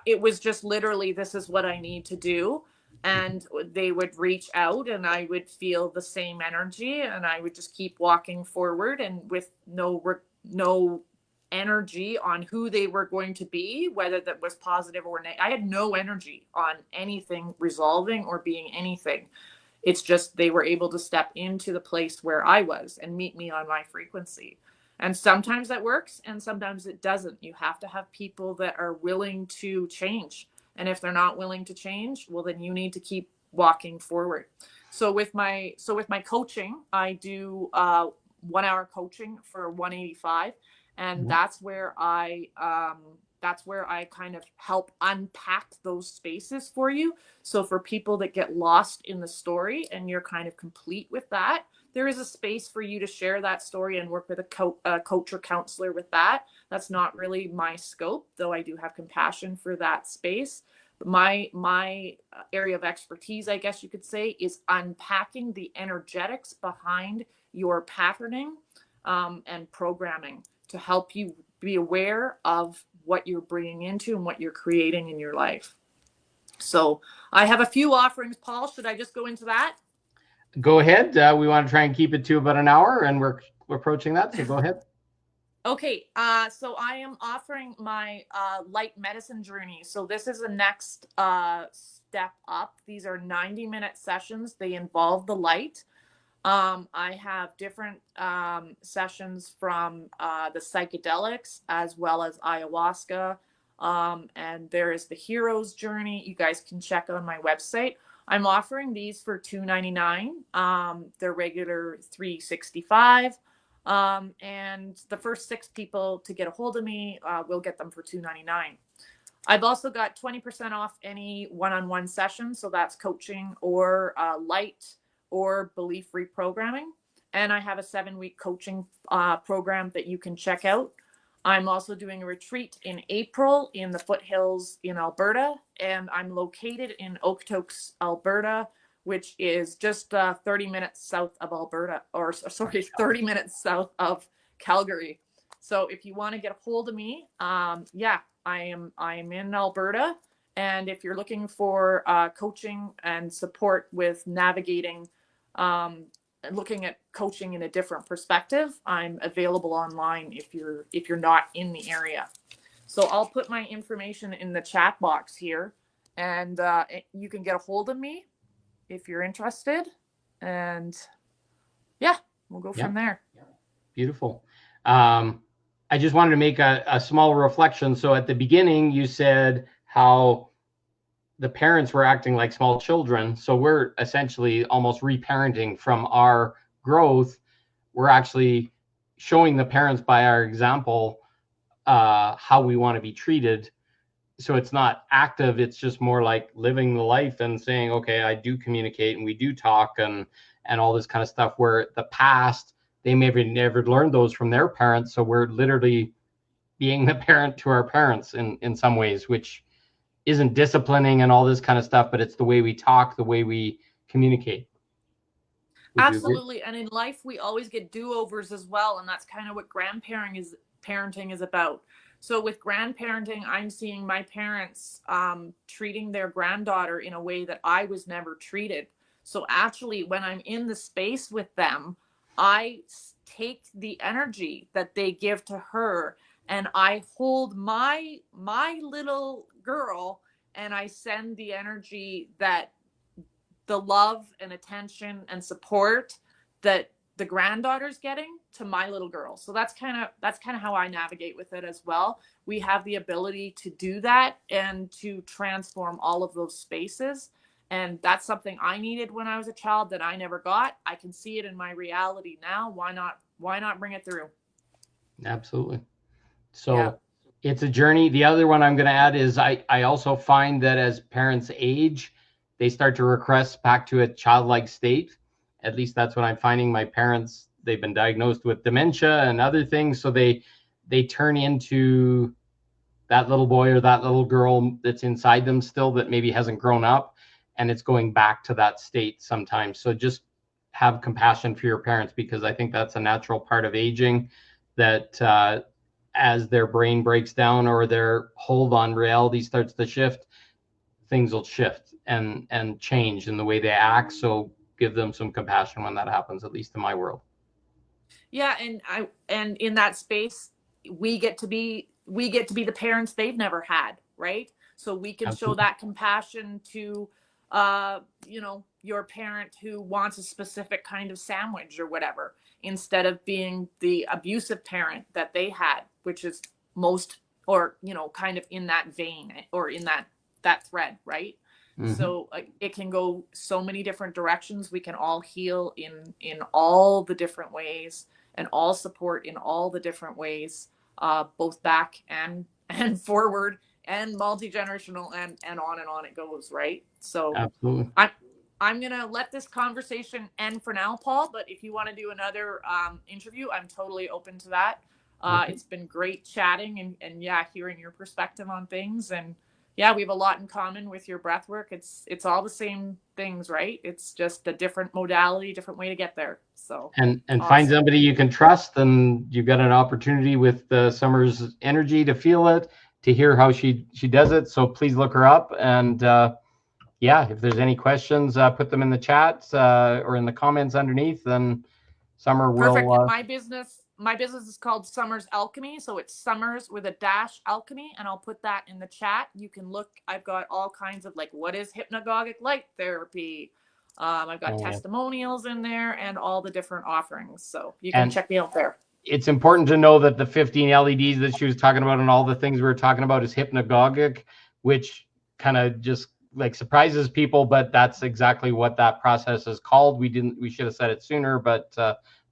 it was just literally this is what I need to do, and they would reach out and I would feel the same energy, and I would just keep walking forward, and with no energy on who they were going to be, whether that was positive or negative. I had no energy on anything resolving or being anything. It's just they were able to step into the place where I was and meet me on my frequency. And sometimes that works and sometimes it doesn't. You have to have people that are willing to change. And if they're not willing to change, well, then you need to keep walking forward. So with my coaching, I do 1 hour coaching for 185, and Mhm. that's where I kind of help unpack those spaces for you. So for people that get lost in the story and you're kind of complete with that, there is a space for you to share that story and work with a coach or counselor with that. That's not really my scope, though I do have compassion for that space. But my area of expertise, I guess you could say, is unpacking the energetics behind your patterning and programming to help you be aware of what you're bringing into and what you're creating in your life. So I have a few offerings, Paul. Should I just go into that? Go ahead. We want to try and keep it to about an hour, and we're approaching that. So go ahead. Okay, so I am offering my light medicine journey. So this is the next step up. These are 90-minute sessions. They involve the light. I have different sessions from the psychedelics as well as ayahuasca. And there is the hero's journey. You guys can check on my website. I'm offering these for $299. They're regular $365. And the first 6 people to get a hold of me will get them for $299. I've also got 20% off any one-on-one session. So that's coaching or light or belief reprogramming. And I have a 7-week coaching program that you can check out. I'm also doing a retreat in April in the foothills in Alberta, and I'm located in Okotoks, Alberta, which is just 30 minutes south of Alberta, or sorry, 30 minutes south of Calgary. So if you want to get a hold of me, yeah, I am in Alberta, and if you're looking for coaching and support with navigating, looking at coaching in a different perspective, I'm available online if you're not in the area. So I'll put my information in the chat box here, and you can get a hold of me if you're interested. And yeah, we'll go from there. Beautiful. I just wanted to make a small reflection. So at the beginning, you said how the parents were acting like small children. So we're essentially almost reparenting from our growth. We're actually showing the parents by our example how we want to be treated. So it's not active. It's just more like living the life and saying, okay, I do communicate and we do talk and all this kind of stuff, where the past, they maybe never learned those from their parents. So we're literally being the parent to our parents in some ways, which isn't disciplining and all this kind of stuff, but it's the way we talk, the way we communicate. Absolutely. And in life, we always get do-overs as well. And that's kind of what parenting is about. So with grandparenting, I'm seeing my parents treating their granddaughter in a way that I was never treated. So actually, when I'm in the space with them, I take the energy that they give to her, and I hold my little girl, and I send the energy, that the love and attention and support that the granddaughter's getting to my little girl. So that's kind of how I navigate with it as well. We have the ability to do that and to transform all of those spaces. And that's something I needed when I was a child that I never got. I can see it in my reality now. Why not bring it through? Absolutely. So it's a journey. The other one I'm going to add is I also find that as parents age, they start to regress back to a childlike state. At least that's what I'm finding. My parents, they've been diagnosed with dementia and other things. So they turn into that little boy or that little girl that's inside them still, that maybe hasn't grown up, and it's going back to that state sometimes. So just have compassion for your parents, because I think that's a natural part of aging, that as their brain breaks down or their hold on reality starts to shift, things will shift and change in the way they act. So give them some compassion when that happens, at least in my world. Yeah, and in that space, we get to be the parents they've never had, right? So we can show that compassion to your parent who wants a specific kind of sandwich or whatever, instead of being the abusive parent that they had, which is most, or kind of in that vein, or in that thread, right? Mm-hmm. So it can go so many different directions. We can all heal in all the different ways, and all support in all the different ways, both back and forward, and multi-generational, and on it goes, right? So absolutely. I'm gonna let this conversation end for now, Paul, but if you want to do another interview, I'm totally open to that. Okay. It's been great chatting and hearing your perspective on things. And we have a lot in common with your breath work. It's all the same things, right? It's just a different modality, different way to get there. So and awesome. Find somebody you can trust, and you've got an opportunity with Summer's energy to feel it, to hear how she does it. So please look her up, and if there's any questions, put them in the chat or in the comments underneath, then Summer will. Perfect. My business is called Summer's Alchemy. So it's Summer's with a dash alchemy. And I'll put that in the chat. You can look. I've got all kinds of what is hypnagogic light therapy? I've got testimonials in there and all the different offerings. So you can check me out there. It's important to know that the 15 LEDs that she was talking about and all the things we were talking about is hypnagogic, which kind of just like surprises people, but that's exactly what that process is called. We should have said it sooner, but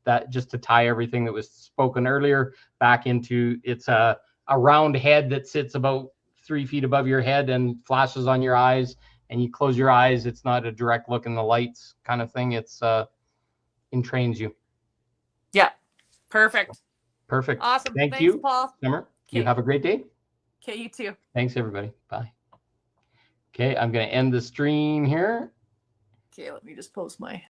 that just to tie everything that was spoken earlier back into, it's a round head that sits about 3 feet above your head and flashes on your eyes, and you close your eyes. It's not a direct look in the lights kind of thing. It's entrains you. Yeah. Perfect. Perfect. Awesome. Thank Thanks, you, Paul. Summer. You Okay. have a great day. Okay, you too. Thanks, everybody. Bye. Okay, I'm going to end the stream here. Okay, let me just post my